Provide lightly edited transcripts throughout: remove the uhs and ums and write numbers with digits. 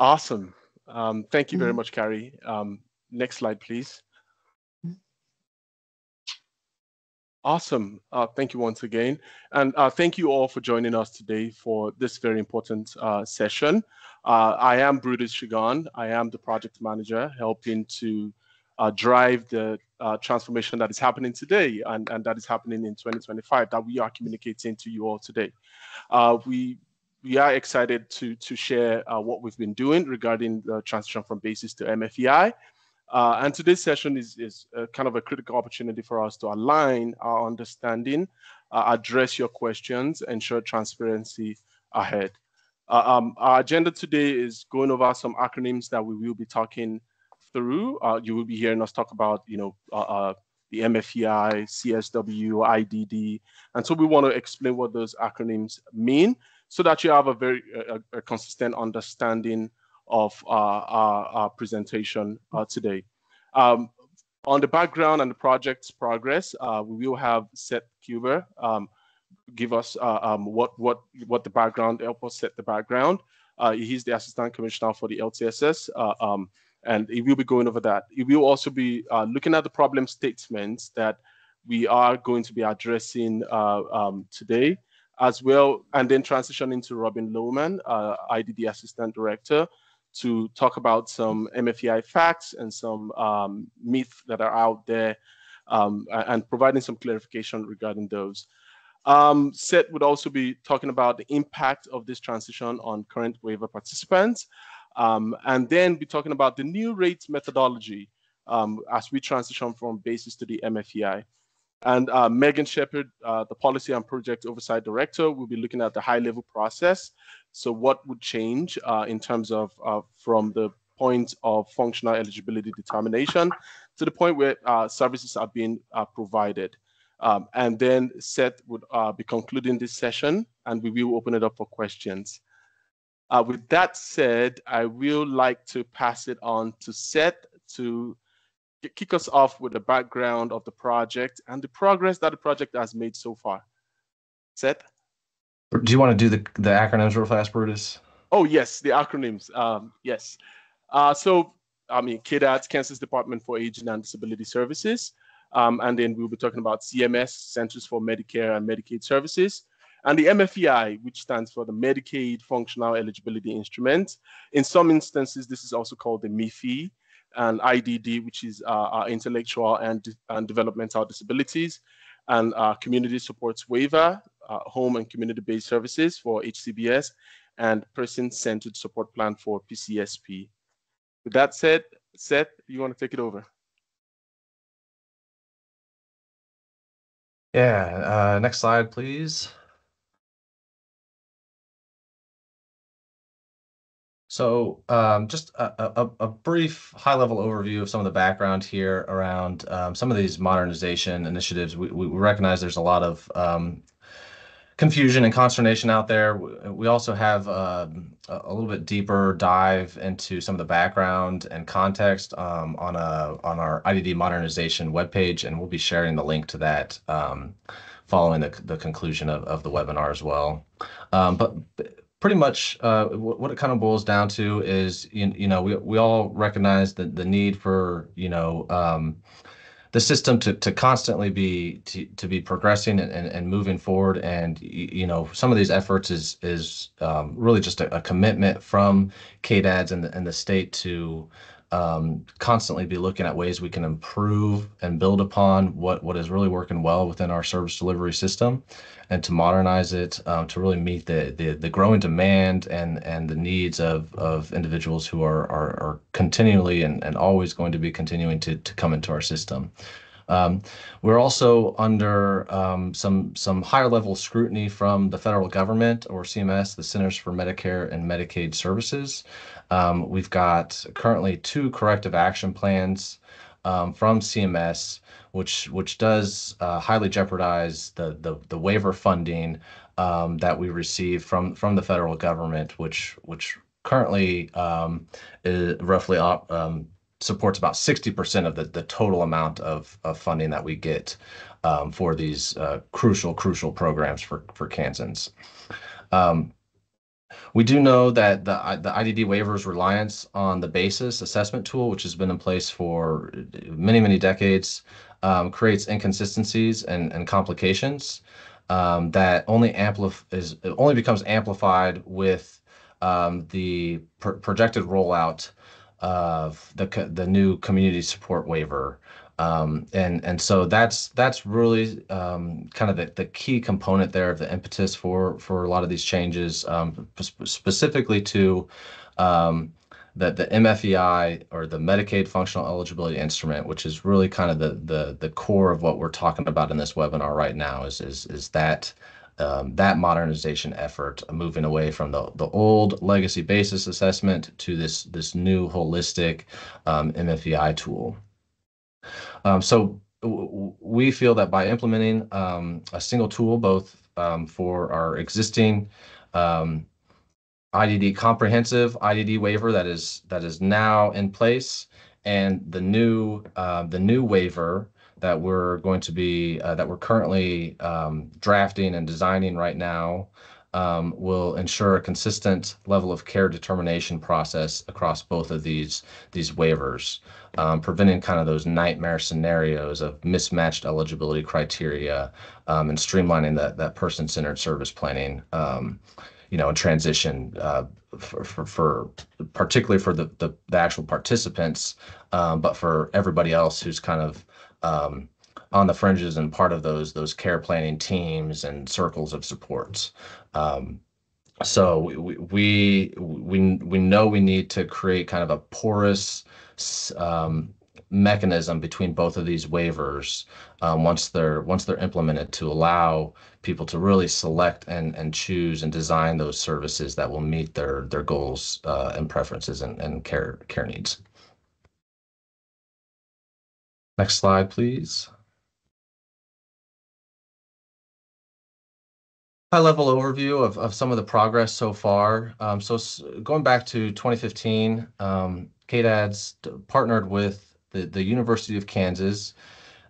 Awesome. Thank you very much, Carrie. Next slide, please. Awesome. Thank you once again. And thank you all for joining us today for this very important session. I am Brutus Shigan. I am the project manager helping to drive the transformation that is happening today and that is happening in 2025 that we are communicating to you all today. We are excited to share what we've been doing regarding the transition from BASIS to MFEI. And today's session is kind of a critical opportunity for us to align our understanding, address your questions, ensure transparency ahead. Our agenda today is going over some acronyms that we will be talking through. You will be hearing us talk about, the MFEI, CSW, IDD. And so we want to explain what those acronyms mean so that you have a very consistent understanding of our presentation today. On the background and the project's progress, we will have Seth Kuber give us what the background, help us set the background. He's the Assistant Commissioner for the LTSS, and he will be going over that. He will also be looking at the problem statements that we are going to be addressing today, as well, and then transitioning to Robin Lohman, IDD Assistant Director, to talk about some MFEI facts and some myths that are out there, and providing some clarification regarding those. Seth would also be talking about the impact of this transition on current waiver participants, and then be talking about the new rates methodology as we transition from BASIS to the MFEI. And Megan Shepard, the Policy and Project Oversight Director, will be looking at the high-level process. So what would change in terms of from the point of functional eligibility determination to the point where services are being provided. And then Seth would be concluding this session, and we will open it up for questions. With that said, I will like to pass it on to Seth to kick us off with the background of the project and the progress that the project has made so far. Seth? Do you want to do the acronyms real fast, Brutus? Oh, yes, the acronyms. Yes. KDADS, Kansas Department for Aging and Disability Services. And then we'll be talking about CMS, Centers for Medicare and Medicaid Services. And the MFEI, which stands for the Medicaid Functional Eligibility Instrument. In some instances, this is also called the MFEI, and IDD, which is our intellectual and developmental disabilities, and community supports waiver, home and community-based services for HCBS, and person-centered support plan for PCSP. With that said, Seth, you want to take it over? Yeah, next slide, please. So just a brief high-level overview of some of the background here around some of these modernization initiatives. We recognize there's a lot of confusion and consternation out there. We also have a little bit deeper dive into some of the background and context on our IDD Modernization webpage, and we'll be sharing the link to that following the conclusion of the webinar as well. But pretty much what it kind of boils down to is, we all recognize the need for, the system to constantly be progressing and moving forward. And, some of these efforts is really just a commitment from KDADS and the state to constantly be looking at ways we can improve and build upon what is really working well within our service delivery system, and to modernize it to really meet the growing demand and the needs of individuals who are continually and always going to be continuing to come into our system. We're also under some higher level scrutiny from the federal government, or CMS, the Centers for Medicare and Medicaid Services. We've got currently 2 corrective action plans from CMS, which does highly jeopardize the waiver funding that we receive from the federal government, which currently is roughly supports about 60% of the total amount of funding that we get for these crucial programs for Kansans. We do know that the IDD waiver's reliance on the basis assessment tool, which has been in place for many, many decades, creates inconsistencies and complications that only becomes amplified with the projected rollout of the new community support waiver. And so that's really kind of the key component there of the impetus for a lot of these changes, specifically to the MFEI, or the Medicaid Functional Eligibility Instrument, which is really kind of the core of what we're talking about in this webinar right now, is that that modernization effort, moving away from the old legacy basis assessment to this new holistic MFEI tool. So we feel that by implementing a single tool, both for our existing IDD comprehensive IDD waiver that is now in place, and the new waiver that we're currently drafting and designing right now, will ensure a consistent level of care determination process across both of these waivers, preventing kind of those nightmare scenarios of mismatched eligibility criteria, and streamlining that person-centered service planning, and transition, for particularly for the actual participants, but for everybody else who's kind of on the fringes and part of those care planning teams and circles of supports. So we know we need to create kind of a porous mechanism between both of these waivers, once they're implemented, to allow people to really select and choose and design those services that will meet their goals and preferences and care needs. Next slide, please. High-level overview of some of the progress so far. So going back to 2015, KDADS partnered with the University of Kansas,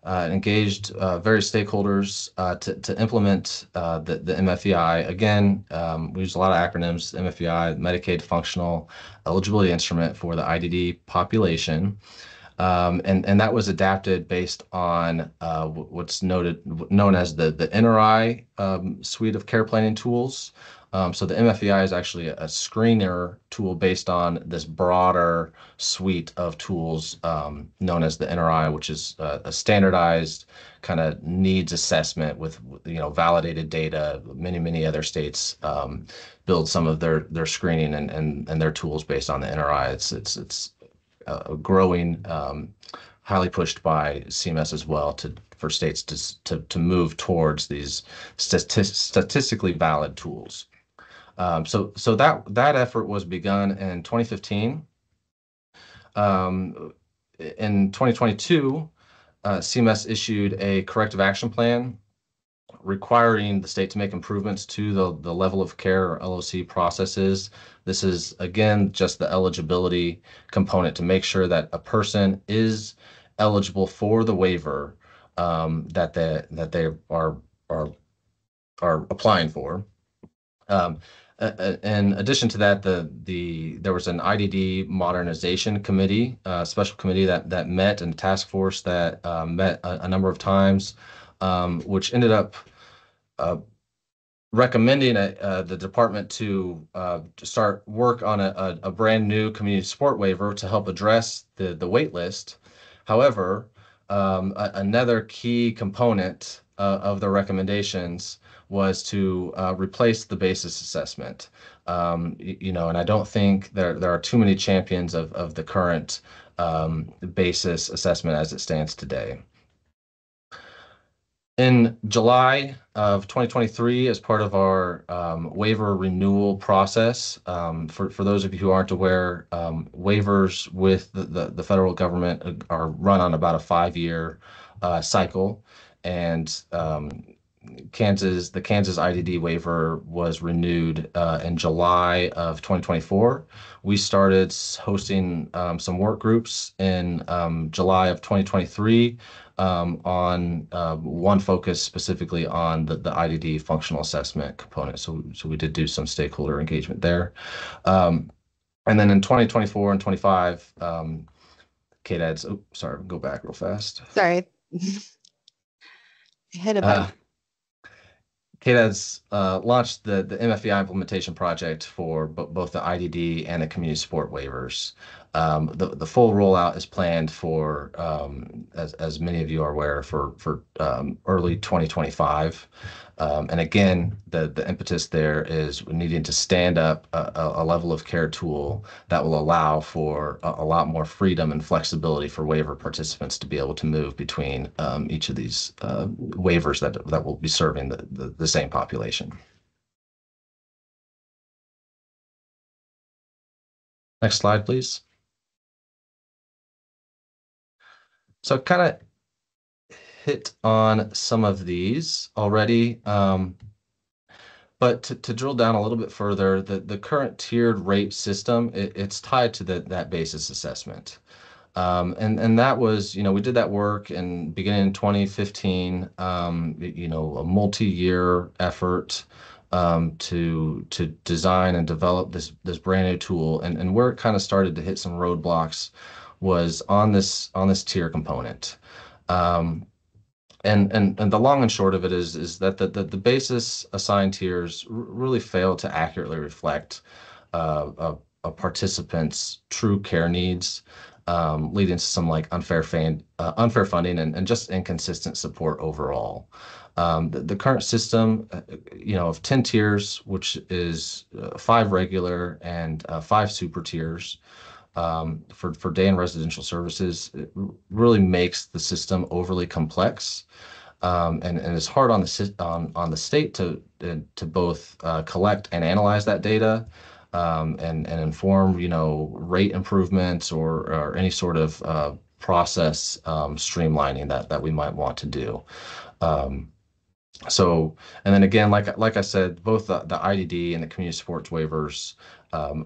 engaged various stakeholders to implement the MFEI. Again, we use a lot of acronyms: MFEI, Medicaid Functional Eligibility Instrument for the IDD population. And that was adapted based on what's known as the NRI suite of care planning tools. So the MFEI is actually a screener tool based on this broader suite of tools, known as the NRI, which is a standardized kind of needs assessment with validated data. Many other states build some of their screening and their tools based on the NRI. It's growing, highly pushed by CMS as well, for states to move towards these statistically valid tools. So that effort was begun in 2015. In 2022, CMS issued a corrective action plan requiring the state to make improvements to the level of care, or LOC, processes. This is, again, just the eligibility component, to make sure that a person is eligible for the waiver that they are applying for. In addition to that, there was an IDD Modernization Committee, special committee that met, and task force that met a number of times, which ended up recommending the department to start work on a brand new community support waiver to help address the wait list. However, another key component of the recommendations was to replace the basis assessment. And I don't think there are too many champions of the current basis assessment as it stands today. In July of 2023, as part of our waiver renewal process, for those of you who aren't aware, waivers with the federal government are run on about a 5-year cycle, and the Kansas IDD waiver was renewed in July of 2024. We started hosting some work groups in July of 2023. on one focus specifically on the IDD functional assessment component. So we did do some stakeholder engagement there. And then in 2024 and 25, KDADS, oh, sorry, go back real fast. Sorry. I hit a button. KDADS launched the MFEI implementation project for both the IDD and the community support waivers. The full rollout is planned for, as many of you are aware, for early 2025. And again, the impetus there is needing to stand up a level of care tool that will allow for a lot more freedom and flexibility for waiver participants to be able to move between each of these waivers that will be serving the same population. Next slide, please. So kind of hit on some of these already. But to drill down a little bit further, the current tiered rate system, it's tied to that basis assessment. And that was, we did that work in beginning in 2015, a multi-year effort to design and develop this brand new tool. And where it kind of started to hit some roadblocks was on this tier component. And the long and short of it is that the basis assigned tiers really fail to accurately reflect a participant's true care needs, leading to some like unfair funding and just inconsistent support overall. The current system, of 10 tiers, which is 5 regular and 5 super tiers, for day and residential services, it really makes the system overly complex, and it's hard on the state to both collect and analyze that data, and inform rate improvements or any sort of process streamlining that we might want to do. And then again, like I said, both the IDD and the community supports waivers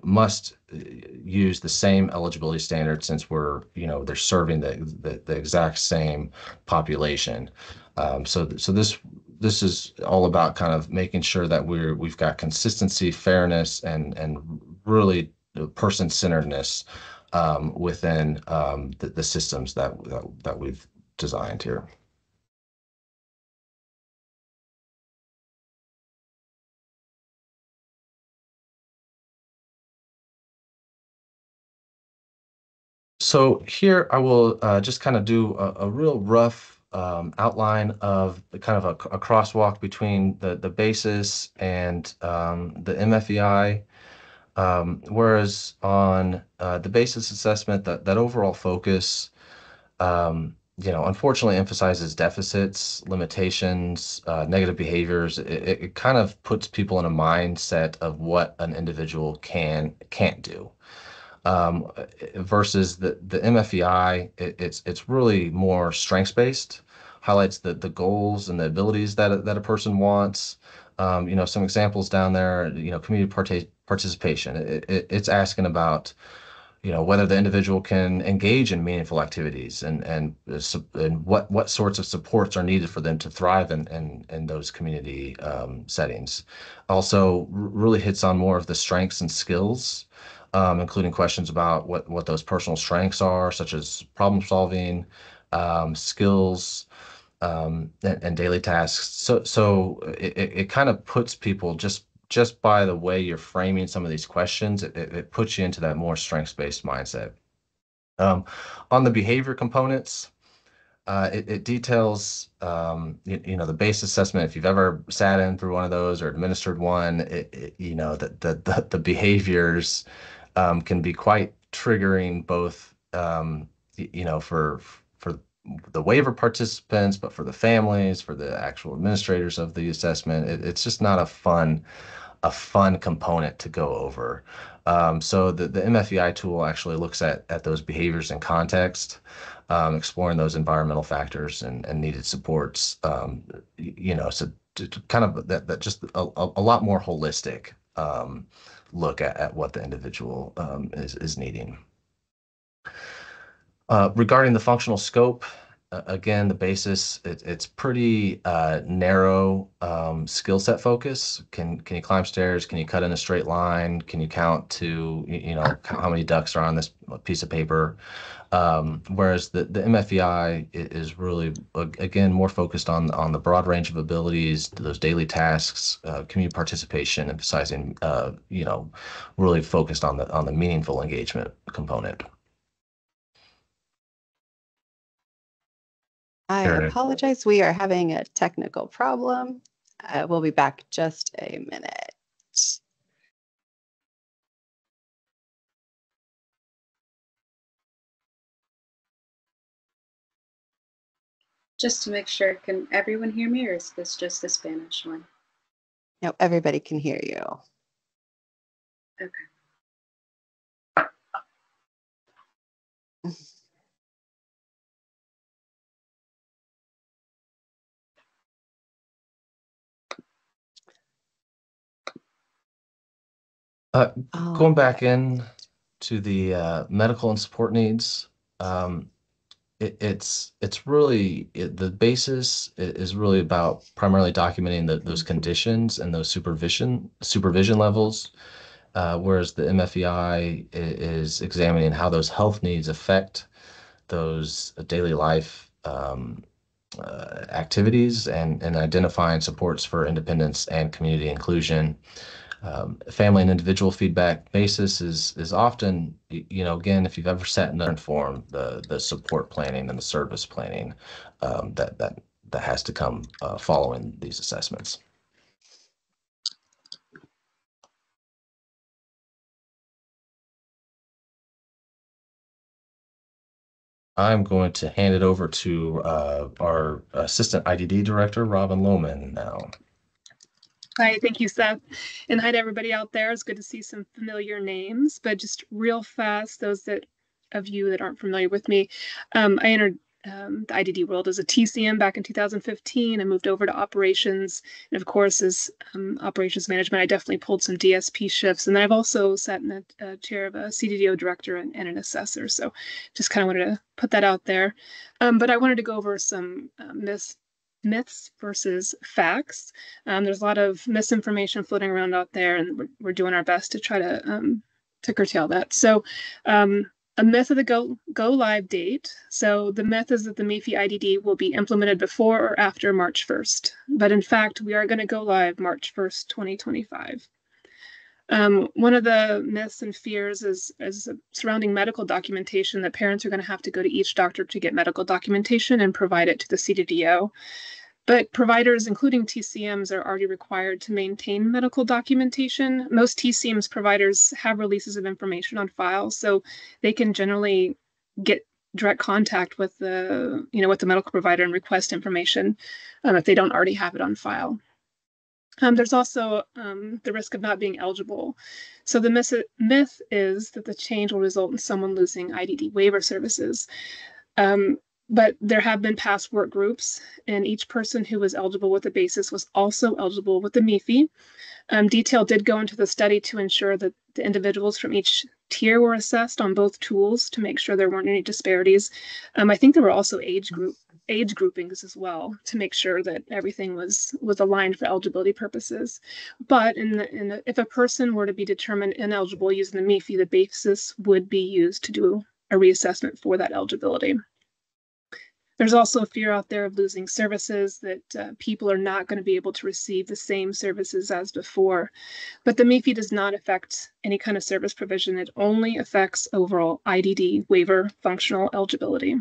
must use the same eligibility standards, since they're serving the exact same population. So this is all about kind of making sure that we've got consistency, fairness, and really person-centeredness within the systems that we've designed here. So here I will just kind of do a real rough outline of the kind of a crosswalk between the basis and the MFEI. Whereas on the basis assessment, that overall focus, unfortunately emphasizes deficits, limitations, negative behaviors. It kind of puts people in a mindset of what an individual can't do. Versus the MFEI, it's really more strengths-based, highlights the goals and the abilities that a person wants. Some examples down there, community participation. It's asking about, whether the individual can engage in meaningful activities and what sorts of supports are needed for them to thrive in those community settings. Also, really hits on more of the strengths and skills, including questions about what those personal strengths are, such as problem solving, skills, and daily tasks. So it kind of puts people just by the way you're framing some of these questions, it puts you into that more strengths-based mindset. On the behavior components, it details, the base assessment. If you've ever sat in through one of those or administered one, the behaviors can be quite triggering, both for the waiver participants, but for the families, for the actual administrators of the assessment. It's just not a fun component to go over. So the MFEI tool actually looks at those behaviors in context, exploring those environmental factors and needed supports. So to kind of that just a lot more holistic look at what the individual is needing. Regarding the functional scope, again, the basis, it's pretty narrow skill set focus. Can you climb stairs? Can you cut in a straight line? Can you count to, count how many ducks are on this piece of paper? Whereas the MFEI is really, again, more focused on the broad range of abilities, those daily tasks, community participation, emphasizing, really focused on the meaningful engagement component. I apologize. We are having a technical problem. We'll be back just a minute. Just to make sure, can everyone hear me, or is this just the Spanish one? No, everybody can hear you. Okay. Going back in to the medical and support needs, it's really the basis is really about primarily documenting those conditions and those supervision levels, whereas the MFEI is examining how those health needs affect those daily life activities and identifying supports for independence and community inclusion. Family and individual feedback basis is often, again, if you've ever sat and informed the support planning and the service planning that has to come following these assessments. I'm going to hand it over to our Assistant IDD Director, Robin Lohman, now. Hi, thank you, Seth. And hi to everybody out there. It's good to see some familiar names, but just real fast, those of you that aren't familiar with me, I entered the IDD world as a TCM back in 2015. I moved over to operations. And of course, as operations management, I definitely pulled some DSP shifts. And then I've also sat in the chair of a CDDO director and an assessor. So just kind of wanted to put that out there. But I wanted to go over some myths versus facts. There's a lot of misinformation floating around out there, and we're doing our best to try to curtail that. So a myth of the go live date. So the myth is that the MFEI IDD will be implemented before or after March 1st. But in fact, we are going to go live March 1st, 2025. One of the myths and fears is surrounding medical documentation, that parents are going to have to go to each doctor to get medical documentation and provide it to the CDDO. But providers, including TCMs, are already required to maintain medical documentation. Most TCMs providers have releases of information on file, so they can generally get direct contact with the medical provider and request information if they don't already have it on file. There's also the risk of not being eligible. So the myth is that the change will result in someone losing IDD waiver services. But there have been past work groups, and each person who was eligible with the basis was also eligible with the MFEI. Detail did go into the study to ensure that the individuals from each tier were assessed on both tools to make sure there weren't any disparities. I think there were also age groupings as well to make sure that everything was aligned for eligibility purposes. But if a person were to be determined ineligible using the MFEI, the basis would be used to do a reassessment for that eligibility. There's also a fear out there of losing services, that people are not going to be able to receive the same services as before. But the MFEI does not affect any kind of service provision. It only affects overall IDD waiver functional eligibility.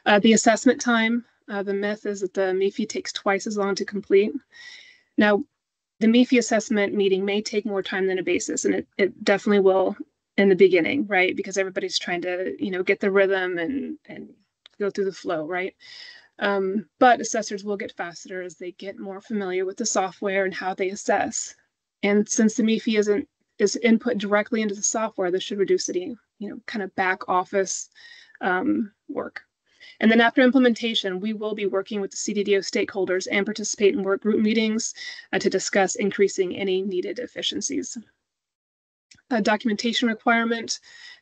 The assessment time, the myth is that the MFEI takes twice as long to complete. Now, the MFEI assessment meeting may take more time than a basis, and it definitely will in the beginning, right? Because everybody's trying to, get the rhythm and go through the flow, right? But assessors will get faster as they get more familiar with the software and how they assess. And since the MFEI is input directly into the software, this should reduce any, kind of back office work. And then after implementation, we will be working with the CDDO stakeholders and participate in work group meetings to discuss increasing any needed efficiencies. A documentation requirement.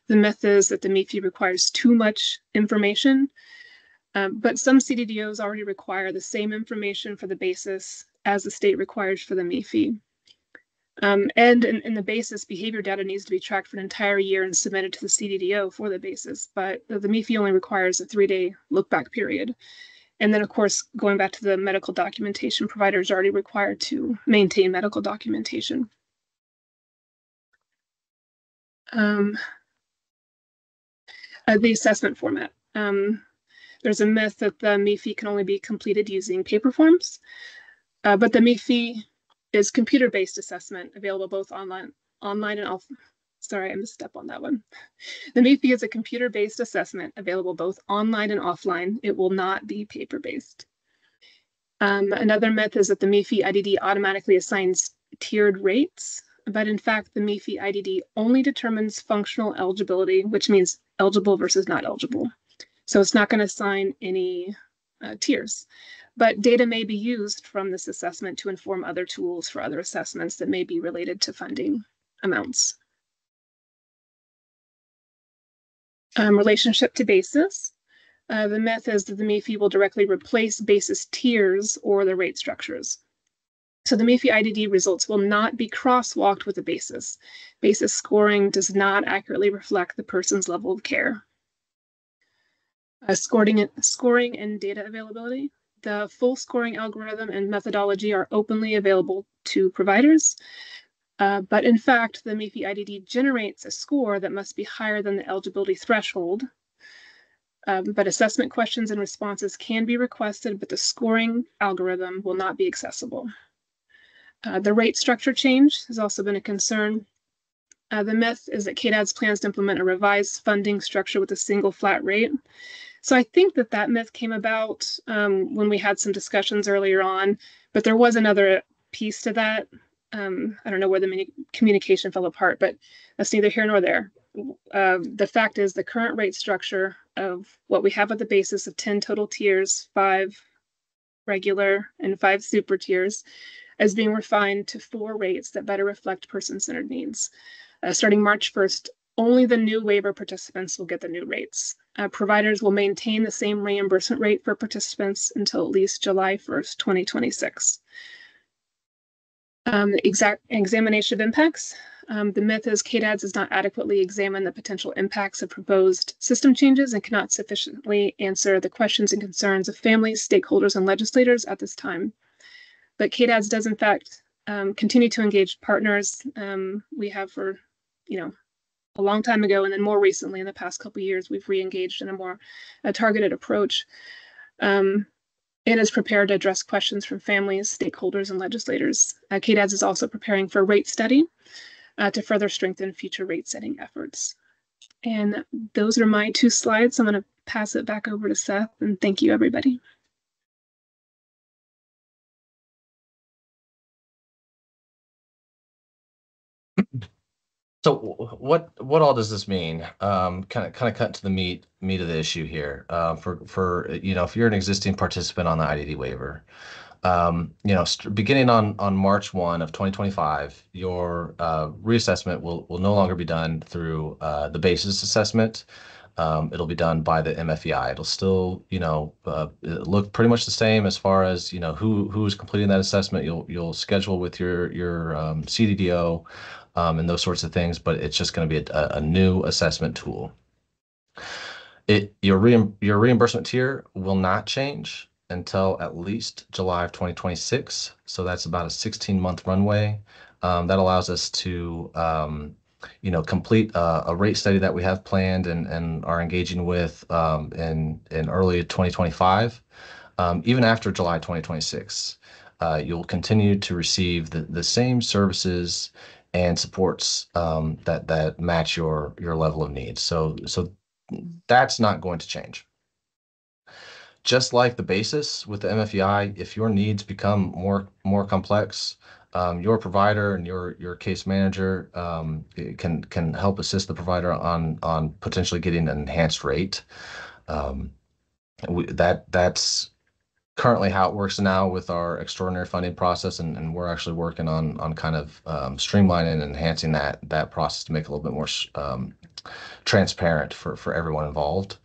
The myth is that the MFEI requires too much information. But some CDDOs already require the same information for the basis as the state requires for the MFEI. And in the basis, behavior data needs to be tracked for an entire year and submitted to the CDDO for the basis, but the MFEI only requires a 3-day look-back period. And then, of course, going back to the medical documentation, providers are already required to maintain medical documentation. The assessment format. There's a myth that the MFEI can only be completed using paper forms, but the MFEI is computer-based assessment available both online and off. Sorry, I misstepped on that one. The MFEI is a computer-based assessment available both online and offline. It will not be paper-based. Another myth is that the MFEI IDD automatically assigns tiered rates, but in fact, the MFEI IDD only determines functional eligibility, which means eligible versus not eligible. So it's not going to assign any tiers. But data may be used from this assessment to inform other tools for other assessments that may be related to funding amounts. Relationship to basis. The myth is that the MFEI will directly replace basis tiers or the rate structures. So the MFEI IDD results will not be crosswalked with the basis. Basis scoring does not accurately reflect the person's level of care. Scoring and data availability. The full scoring algorithm and methodology are openly available to providers, but in fact, the MFEI IDD generates a score that must be higher than the eligibility threshold. But assessment questions and responses can be requested, but the scoring algorithm will not be accessible. The rate structure change has also been a concern. The myth is that KDADS plans to implement a revised funding structure with a single flat rate. So I think that myth came about when we had some discussions earlier on, but there was another piece to that. I don't know where the communication fell apart, but that's neither here nor there. The fact is the current rate structure of what we have at the basis of 10 total tiers, 5 regular and 5 super tiers, is being refined to 4 rates that better reflect person-centered needs. Starting March 1st, only the new waiver participants will get the new rates. Providers will maintain the same reimbursement rate for participants until at least July 1st, 2026. Exact examination of impacts. The myth is KDADS does not adequately examine the potential impacts of proposed system changes and cannot sufficiently answer the questions and concerns of families, stakeholders, and legislators at this time. But KDADS does, in fact, continue to engage partners. We have for, a long time ago, and then more recently, in the past couple of years, we've re-engaged in a more targeted approach. It is prepared to address questions from families, stakeholders, and legislators. KDADS is also preparing for a rate study to further strengthen future rate setting efforts. And those are my 2 slides. I'm going to pass it back over to Seth, and thank you, everybody. So what all does this mean? Kind of cut to the meat of the issue here. For if you're an existing participant on the IDD waiver, beginning on March 1 of 2025, your reassessment will no longer be done through the basis assessment. It'll be done by the MFEI. It'll still look pretty much the same as far as who's completing that assessment. You'll schedule with your CDDO. And those sorts of things, but it's just going to be a new assessment tool. Your reimbursement tier will not change until at least July of 2026. So that's about a 16-month runway. That allows us to complete a rate study that we have planned and are engaging with in early 2025. Even after July 2026, you'll continue to receive the same services and supports that match your level of needs. So that's not going to change. Just like the basis with the MFEI, if your needs become more complex, your provider and your case manager can help assist the provider on potentially getting an enhanced rate. That's currently how it works now with our extraordinary funding process, and we're actually working on kind of streamlining and enhancing that process to make it a little bit more transparent for everyone involved.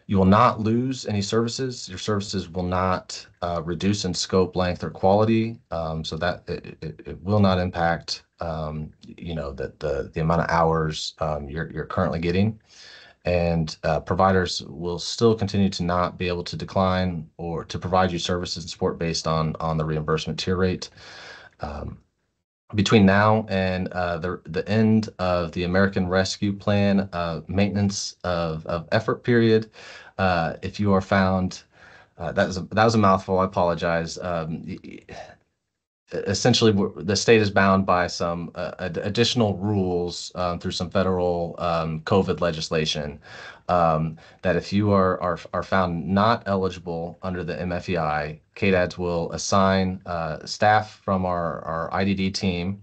You will not lose any services. Your services will not reduce in scope, length, or quality, so that it will not impact, the amount of hours you're currently getting. And providers will still continue to not be able to decline or to provide you services and support based on the reimbursement tier rate. Between now and the end of the American Rescue Plan maintenance of effort period, if you are found, that was a mouthful. I apologize. Essentially, the state is bound by some additional rules through some federal COVID legislation, that if you are found not eligible under the MFEI, KDADS will assign staff from our IDD team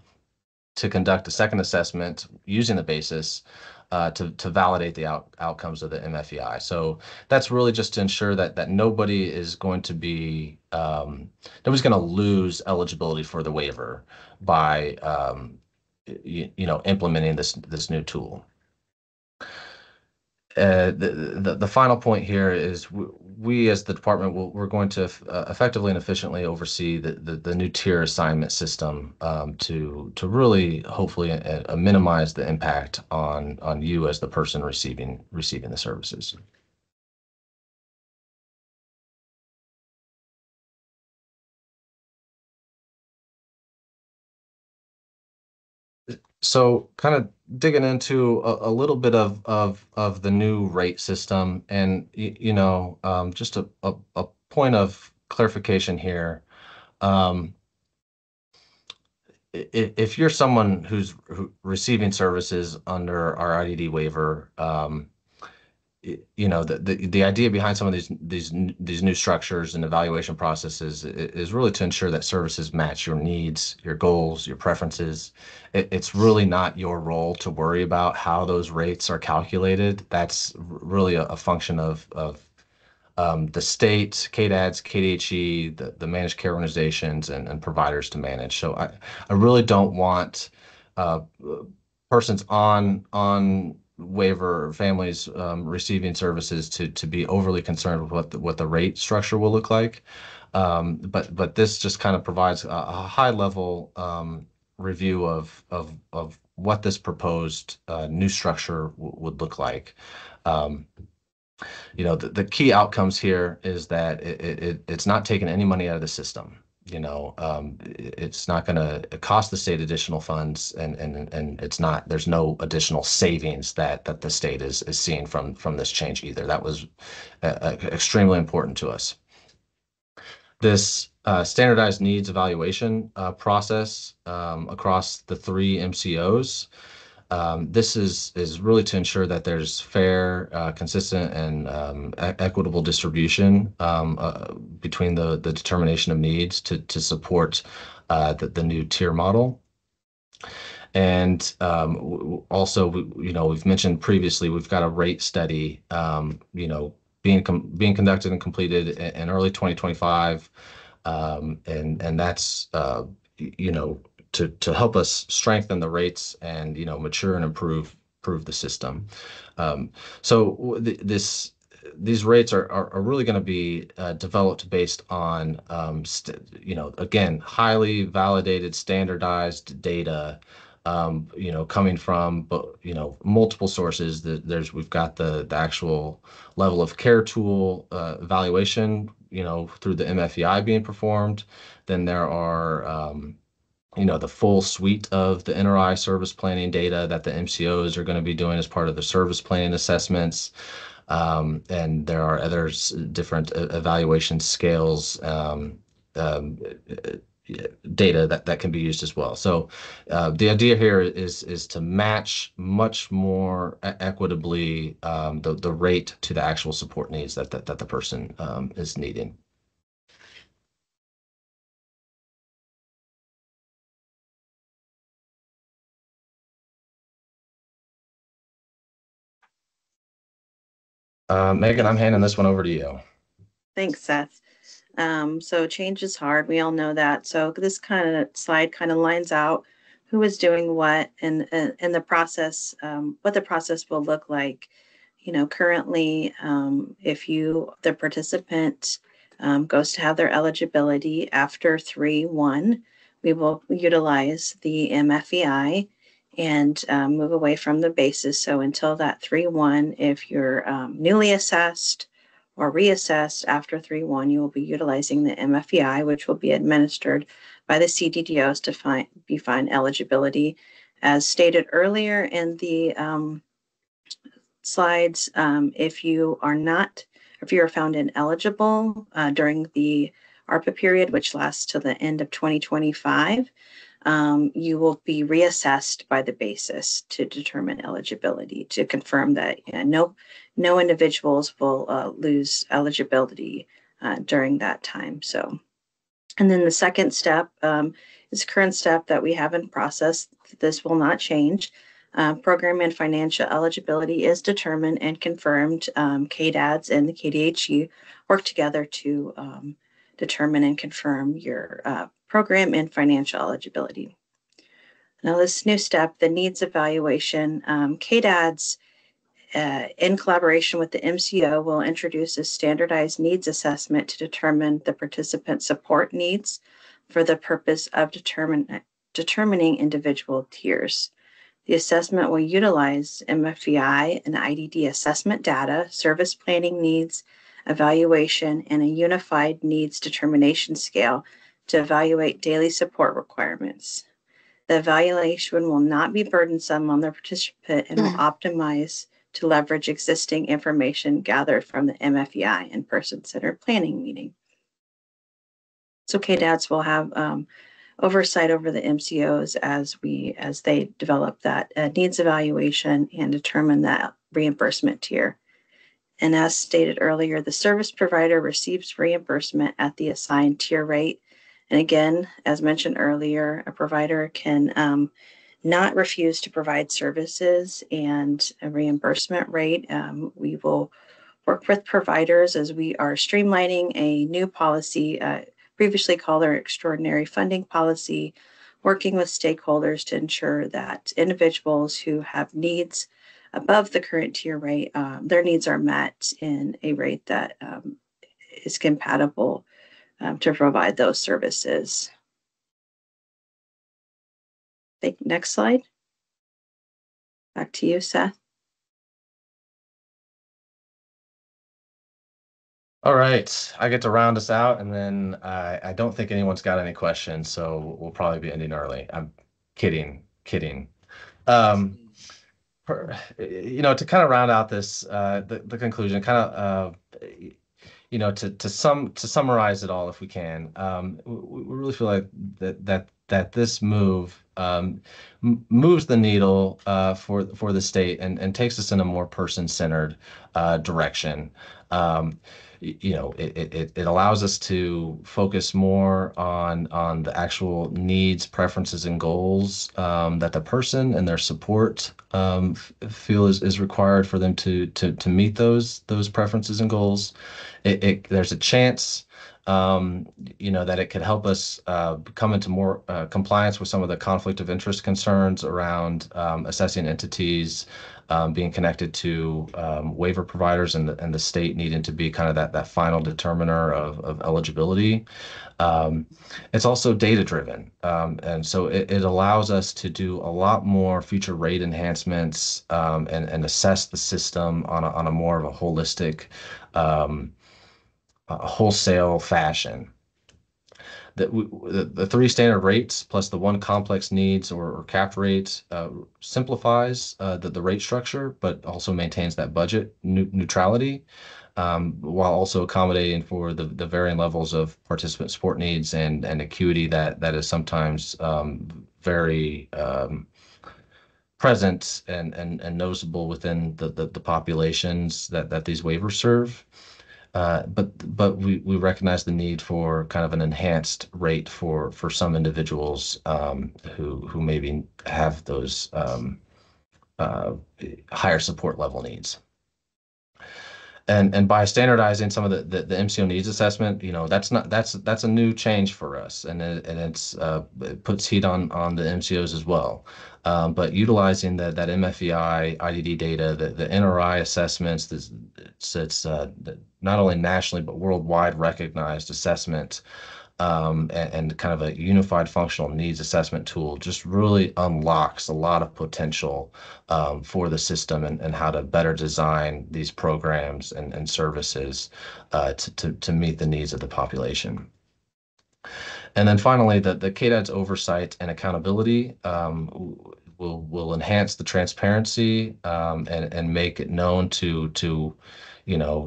to conduct a second assessment using the basis to validate the outcomes of the MFEI. So that's really just to ensure that nobody is going to be nobody's going to lose eligibility for the waiver by implementing this new tool. The final point here is we as the department we're going to effectively and efficiently oversee the new tier assignment system to really hopefully minimize the impact on you as the person receiving the services. So kind of digging into a little bit of the new rate system, and just a point of clarification here. If you're someone who's receiving services under our IDD waiver, the idea behind some of these new structures and evaluation processes is really to ensure that services match your needs, your goals, your preferences. It's really not your role to worry about how those rates are calculated. That's really a function of the state, KDADS, KDHE, the managed care organizations, and providers to manage. So I really don't want persons on waiver, families receiving services to be overly concerned with what the rate structure will look like. But this just kind of provides a high level review of what this proposed new structure would look like. The key outcomes here is that it's not taking any money out of the system. It's not going to cost the state additional funds, and there's no additional savings that the state is seeing from this change either. That was extremely important to us. This standardized needs evaluation process across the 3 MCOs. This is really to ensure that there's fair, consistent, and equitable distribution between the determination of needs to support the new tier model. And also, we've mentioned previously, we've got a rate study, being conducted and completed in early 2025, and that's to help us strengthen the rates and mature and improve the system. So these rates are really going to be developed based on again, highly validated, standardized data, coming from multiple sources. We've got the actual level of care tool evaluation through the MFEI being performed. Then there are the full suite of the NRI service planning data that the MCOs are going to be doing as part of the service planning assessments. And there are other different evaluation scales, data that can be used as well. So the idea here is to match much more equitably the rate to the actual support needs that the person is needing. Megan, I'm handing this one over to you. Thanks, Seth. So change is hard. We all know that. So this kind of slide kind of lines out who is doing what and the process, what the process will look like. Currently, if the participant goes to have their eligibility after 3/1, we will utilize the MFEI and move away from the basis. So until that 3/1, if you're newly assessed or reassessed after 3/1, you will be utilizing the MFEI, which will be administered by the CDDOs to define eligibility. As stated earlier in the slides, if you are found ineligible during the ARPA period, which lasts till the end of 2025, you will be reassessed by the basis to determine eligibility, to confirm that no individuals will lose eligibility during that time. So, and then the second step is current step that we have in process. This will not change. Program and financial eligibility is determined and confirmed. KDADS and the KDHE work together to determine and confirm your program and financial eligibility. Now, this new step, the needs evaluation, KDADS, in collaboration with the MCO, will introduce a standardized needs assessment to determine the participant support needs for the purpose of determining individual tiers. The assessment will utilize MFEI and IDD assessment data, service planning needs, evaluation, and a unified needs determination scale to evaluate daily support requirements. The evaluation will not be burdensome on the participant and will optimize to leverage existing information gathered from the MFEI and person-centered planning meeting. So KDADS will have oversight over the MCOs as they develop that needs evaluation and determine that reimbursement tier. And as stated earlier, the service provider receives reimbursement at the assigned tier rate. And again, as mentioned earlier, a provider can not refuse to provide services and a reimbursement rate. We will work with providers as we are streamlining a new policy, previously called our extraordinary funding policy, working with stakeholders to ensure that individuals who have needs above the current tier rate, their needs are met in a rate that is compatible to provide those services. Next slide. Back to you, Seth. All right, I get to round us out, and then I don't think anyone's got any questions, so we'll probably be ending early. I'm kidding. To kind of round out this, the conclusion, kind of, to summarize it all, if we can, we really feel like that this move moves the needle for the state and takes us in a more person-centered direction. It allows us to focus more on the actual needs, preferences, and goals that the person and their support feel is required for them to meet those preferences and goals. There's a chance that it could help us come into more compliance with some of the conflict of interest concerns around assessing entities being connected to waiver providers and the state needing to be kind of that final determiner of eligibility. It's also data driven. And so it allows us to do a lot more future rate enhancements and assess the system on a more of a holistic, wholesale fashion. The three standard rates plus the one complex needs or capped rate simplifies the rate structure, but also maintains that budget neutrality, while also accommodating for the varying levels of participant support needs and acuity that is sometimes very present and noticeable within the populations that these waivers serve. But we recognize the need for kind of an enhanced rate for some individuals who maybe have those higher support level needs. And by standardizing some of the MCO needs assessment, that's a new change for us, and it puts heat on the MCOs as well. But utilizing that MFEI IDD data, the NRI assessments, it's not only nationally but worldwide recognized assessment, and kind of a unified functional needs assessment tool just really unlocks a lot of potential for the system, and how to better design these programs and services to meet the needs of the population. And then finally, the KDADS oversight and accountability will enhance the transparency, and make it known to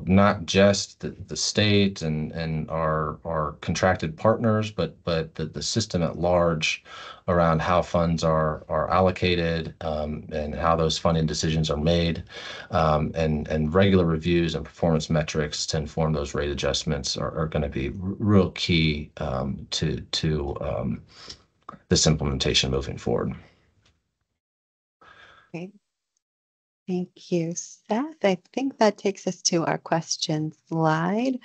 not just the state and our contracted partners, but the system at large around how funds are allocated, and how those funding decisions are made, and regular reviews and performance metrics to inform those rate adjustments are going to be real key to this implementation moving forward. Okay. Thank you, Seth. I think that takes us to our question slide.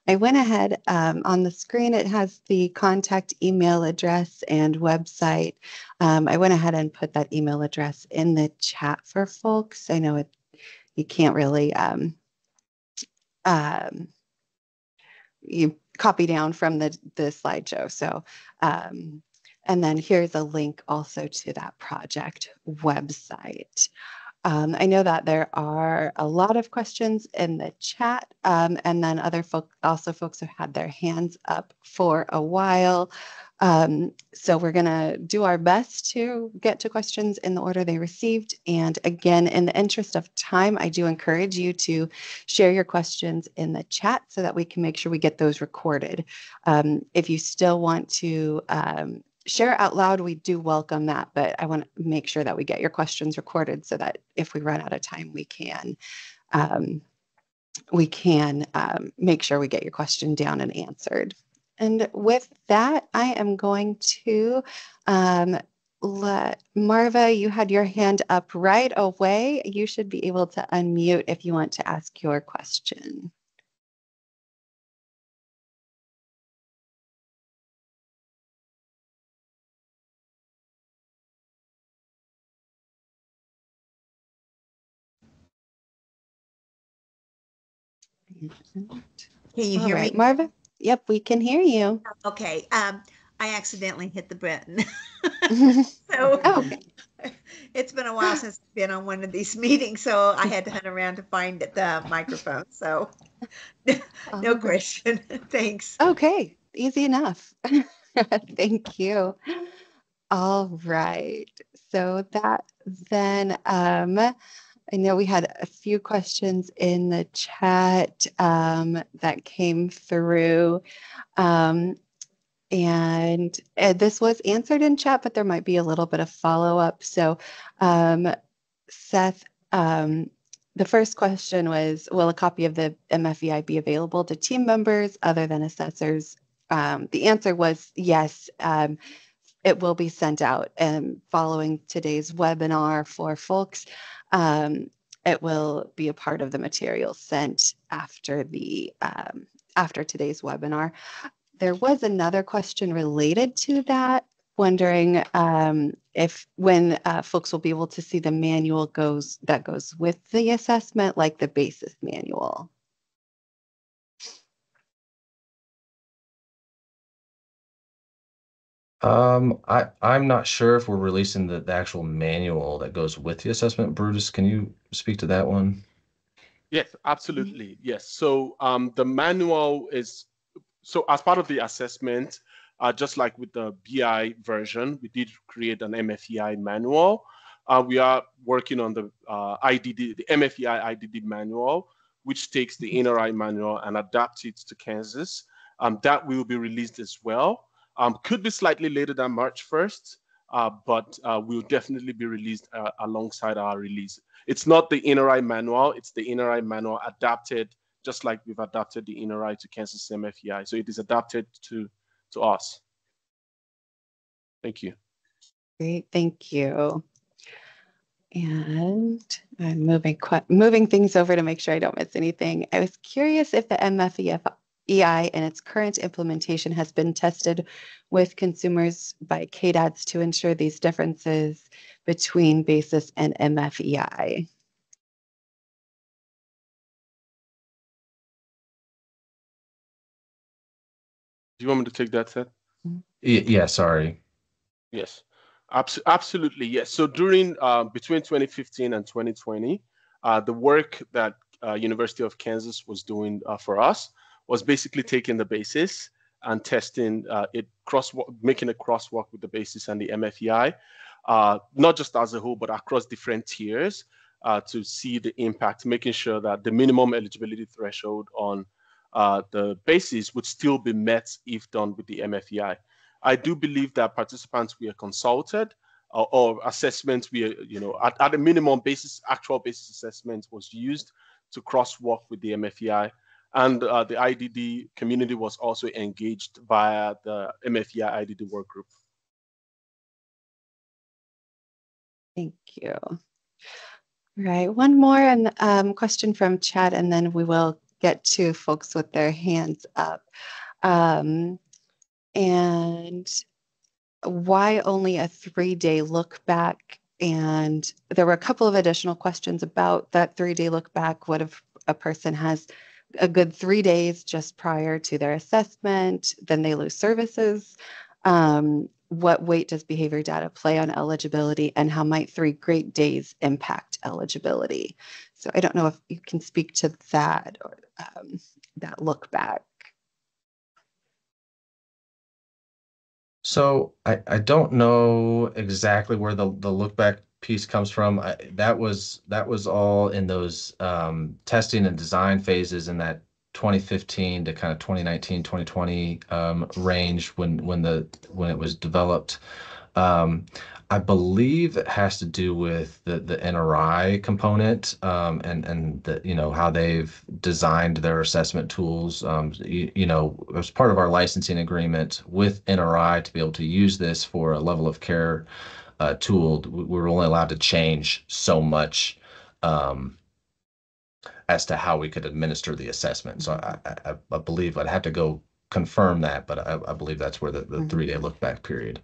I went ahead on the screen. It has the contact email address and website. I went ahead and put that email address in the chat for folks. I know you can't really you copy down from the slideshow. So, and then here's a link also to that project website. I know that there are a lot of questions in the chat, and then other folks have had their hands up for a while. So we're going to do our best to get to questions in the order they received. And again, in the interest of time, I do encourage you to share your questions in the chat so that we can make sure we get those recorded. If you still want to share out loud, we do welcome that, but I want to make sure that we get your questions recorded so that if we run out of time, we can make sure we get your question down and answered. And with that, I am going to let Marva, you had your hand up right away. You should be able to unmute if you want to ask your question. Can you hear me? Marva? Yep, we can hear you. Okay. I accidentally hit the button. So okay. It's been a while since I've been on one of these meetings, so I had to hunt around to find the microphone. So no question. Thanks. Okay, easy enough. Thank you. All right. So that then I know we had a few questions in the chat that came through. And this was answered in chat, but there might be a little bit of follow-up. So Seth, the first question was, will a copy of the MFEI be available to team members other than assessors? The answer was yes. It will be sent out, and following today's webinar for folks, it will be a part of the material sent after today's webinar. There was another question related to that, wondering if when folks will be able to see the manual that goes with the assessment, like the basis manual. I'm not sure if we're releasing the actual manual that goes with the assessment. Brutus, can you speak to that one? Yes, absolutely. Yes. So the manual is, so as part of the assessment, just like with the BI version, we did create an MFEI manual. We are working on the IDD, the MFEI IDD manual, which takes the NRI manual and adapts it to Kansas. That will be released as well. Could be slightly later than March 1st, but will definitely be released alongside our release. It's not the NRI manual, it's the NRI manual adapted, just like we've adapted the NRI to Kansas MFEI. So it is adapted to us. Thank you. Great, thank you. And I'm moving things over to make sure I don't miss anything. I was curious if the MFEI and its current implementation has been tested with consumers by KDADS to ensure these differences between basis and MFEI. Do you want me to take that, Seth? Yeah, sorry. Yes, absolutely. Yes. So during between 2015 and 2020, the work that University of Kansas was doing for us was basically taking the basis and testing it making a crosswalk with the basis and the MFEI, not just as a whole, but across different tiers to see the impact, making sure that the minimum eligibility threshold on the basis would still be met if done with the MFEI. I do believe that participants were consulted or assessments at a minimum basis, actual basis assessment was used to crosswalk with the MFEI. And the IDD community was also engaged via the MFEI IDD work group. Thank you. Right, one more and question from Chad, and then we will get to folks with their hands up. And why only a 3-day look back? And there were a couple of additional questions about that 3-day look back. What if a person has a good 3 days just prior to their assessment, then they lose services? What weight does behavior data play on eligibility, and how might 3 great days impact eligibility? So I don't know if you can speak to that or that look back. So I don't know exactly where the look back piece comes from. That was all in those testing and design phases in that 2015 to kind of 2019, 2020 range when it was developed. I believe it has to do with the NRI component and how they've designed their assessment tools. As part of our licensing agreement with NRI to be able to use this for a level of care tool, we were only allowed to change so much as to how we could administer the assessment. So I believe I'd have to go confirm that, but I believe that's where the 3-day look back period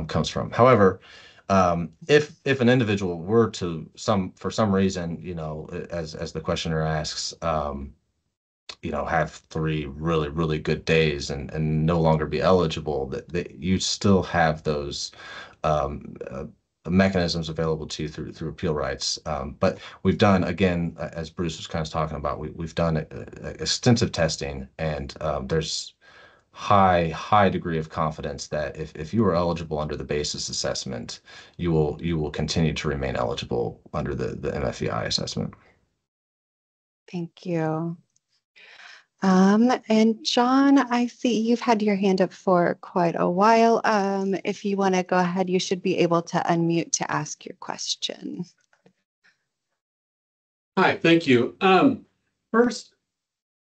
comes from. However, if an individual were to for some reason, as the questioner asks, have 3 really, really good days and no longer be eligible, that you still have those mechanisms available to you through appeal rights. But we've done, again, as Bruce was kind of talking about, we've done extensive testing, and there's high degree of confidence that if you are eligible under the basis assessment, you will continue to remain eligible under the MFEI assessment. Thank you. And John, I see you've had your hand up for quite a while. If you want to go ahead, you should be able to unmute to ask your question. Hi, thank you. First,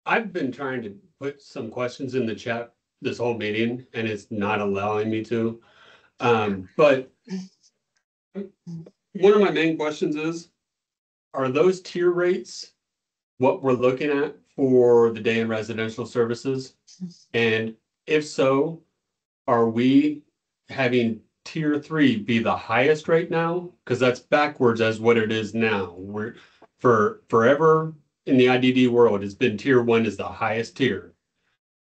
I've been trying to put some questions in the chat this whole meeting, and it's not allowing me to. But one of my main questions is, are those tier rates what we're looking at for the day in residential services? And if so, are we having tier 3 be the highest right now? Because that's backwards as what it is now. We're forever in the IDD world, it's been tier 1 is the highest tier.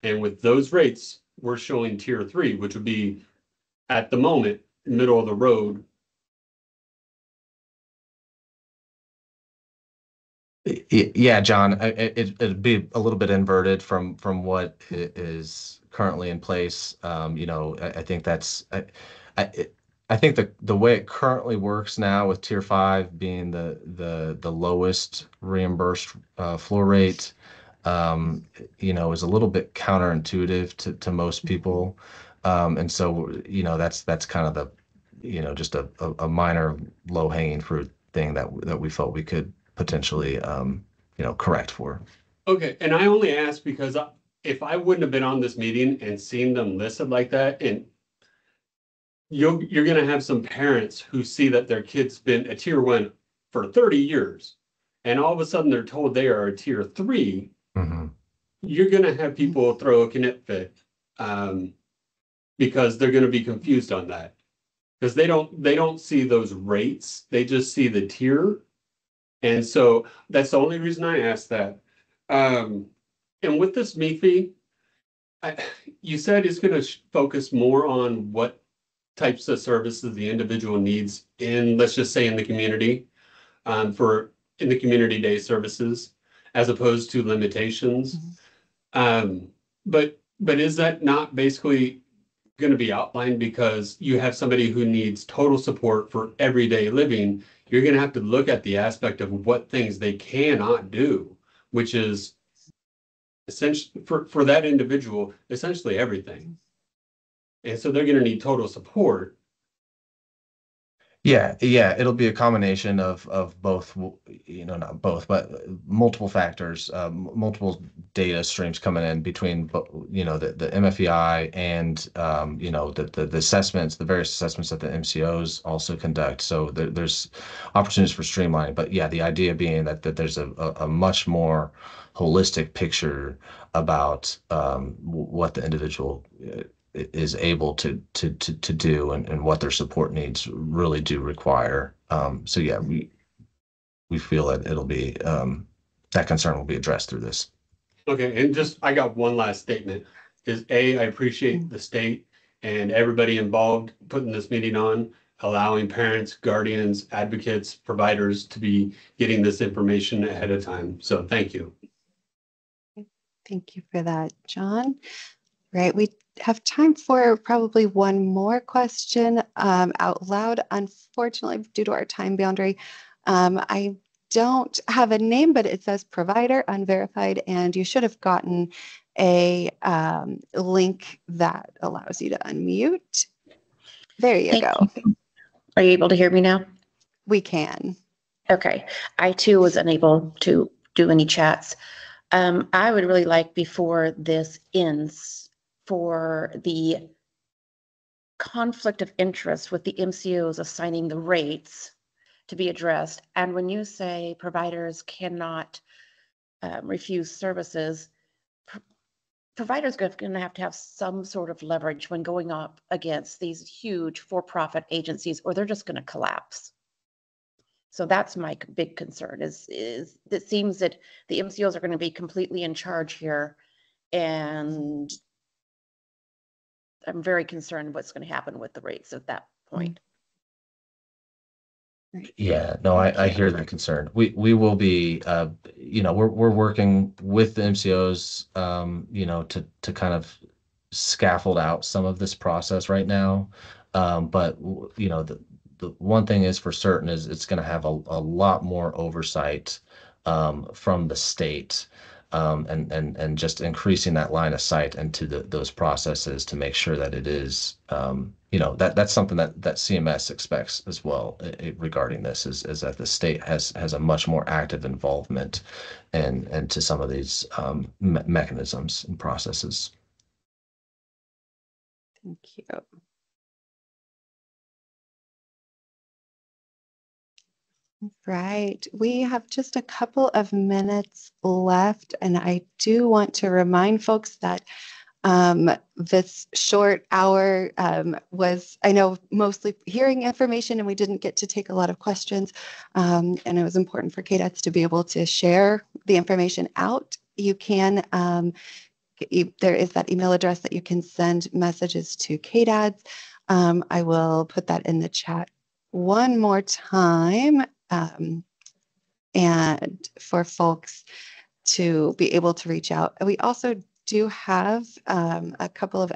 And with those rates, we're showing tier 3, which would be at the moment, middle of the road. Yeah, John, it'd be a little bit inverted from what is currently in place. I think that's I think the way it currently works now with tier 5 being the lowest reimbursed floor rate, is a little bit counterintuitive to most people, and so that's kind of the just a minor low hanging fruit thing that we felt we could potentially correct for. Okay, and I only asked because if I wouldn't have been on this meeting and seen them listed like that, and you're going to have some parents who see that their kid's been a tier 1 for 30 years, and all of a sudden they're told they are a tier 3. Mm-hmm. You're going to have people throw a knit fit because they're going to be confused on that, because they don't see those rates, they just see the tier. And so that's the only reason I asked that. And with this MFEI, you said it's going to focus more on what types of services the individual needs in, let's just say, in the community, for in the community day services, as opposed to limitations. But is that not basically going to be outlined? Because you have somebody who needs total support for everyday living, you're going to have to look at the aspect of what things they cannot do, which is essentially for that individual, essentially everything. And so they're going to need total support. Yeah, it'll be a combination of both, not both, but multiple factors, multiple data streams coming in between, the MFEI and, the assessments, the various assessments that the MCOs also conduct. So there's opportunities for streamlining. But yeah, the idea being that there's a much more holistic picture about what the individual is able to do, and what their support needs really do require. So yeah, we feel that it'll be that concern will be addressed through this. Okay, and just I got one last statement. I appreciate the state and everybody involved putting this meeting on, allowing parents, guardians, advocates, providers to be getting this information ahead of time. So thank you. Thank you for that, John. Right, we have time for probably one more question out loud. Unfortunately, due to our time boundary, I don't have a name, but it says provider unverified, and you should have gotten a link that allows you to unmute. There you go. Are you able to hear me now? We can. Okay. I too was unable to do any chats. I would really like, before this ends, for the conflict of interest with the MCOs assigning the rates to be addressed. And when you say providers cannot refuse services, providers are going to have some sort of leverage when going up against these huge for-profit agencies, or they're just going to collapse. So that's my big concern, is it seems that the MCOs are going to be completely in charge here, and I'm very concerned what's going to happen with the rates at that point. Yeah, no, I hear that concern. We will be, we're working with the MCOs, to kind of scaffold out some of this process right now. But the one thing is for certain is it's going to have a lot more oversight from the state. And just increasing that line of sight into those processes to make sure that it is, that's something that CMS expects as well, regarding this, is that the state has a much more active involvement and to some of these mechanisms and processes. Thank you. Right. We have just a couple of minutes left, and I do want to remind folks that this short hour was, I know, mostly hearing information, and we didn't get to take a lot of questions. And it was important for KDADS to be able to share the information out. You can, there is that email address that you can send messages to KDADS. I will put that in the chat one more time. And for folks to be able to reach out. We also do have a couple of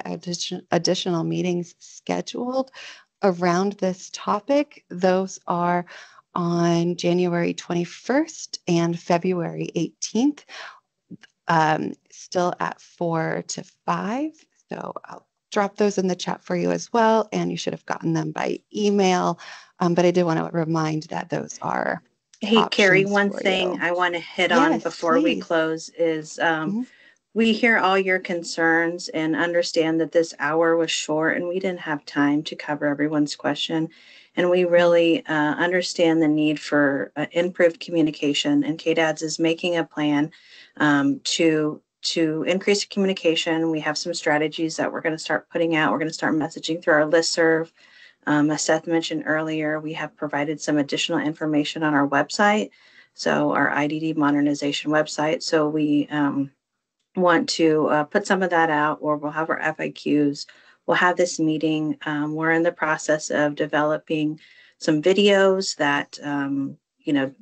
additional meetings scheduled around this topic. Those are on January 21st and February 18th, still at 4 to 5. So I'll drop those in the chat for you as well, and you should have gotten them by email. But I did want to remind that those are. Hey, Carrie, one thing I want to hit on before we close is we hear all your concerns and understand that this hour was short and we didn't have time to cover everyone's question. And we really understand the need for improved communication. And KDADS is making a plan to increase communication. We have some strategies that we're going to start putting out. We're going to start messaging through our listserv. As Seth mentioned earlier, we have provided some additional information on our website. So our IDD Modernization website. So we want to put some of that out, or we'll have our FAQs. We'll have this meeting. We're in the process of developing some videos that,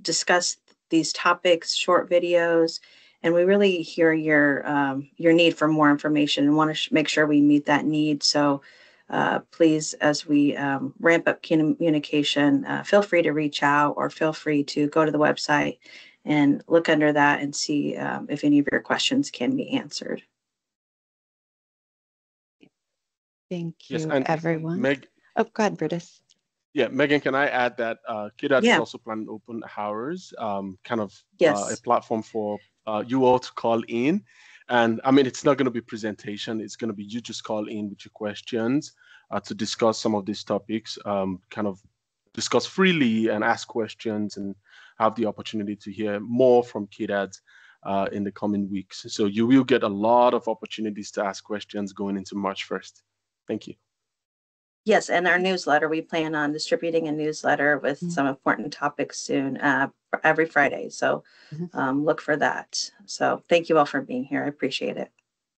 discuss these topics, short videos. And we really hear your need for more information and want to make sure we meet that need. So please, as we ramp up communication, feel free to reach out or feel free to go to the website and look under that and see if any of your questions can be answered. Thank Yes, you, and everyone. Oh, go ahead, Brutus. Yeah, Megan, can I add that KDADS is Yeah. also planning open hours, kind of Yes. a platform for you all to call in. And I mean, it's not going to be presentation. It's going to be you just call in with your questions to discuss some of these topics, kind of discuss freely and ask questions and have the opportunity to hear more from KDADS in the coming weeks. So you will get a lot of opportunities to ask questions going into March 1st. Thank you. Yes, and our newsletter, we plan on distributing a newsletter with some important topics soon, every Friday. So look for that. So thank you all for being here. I appreciate it.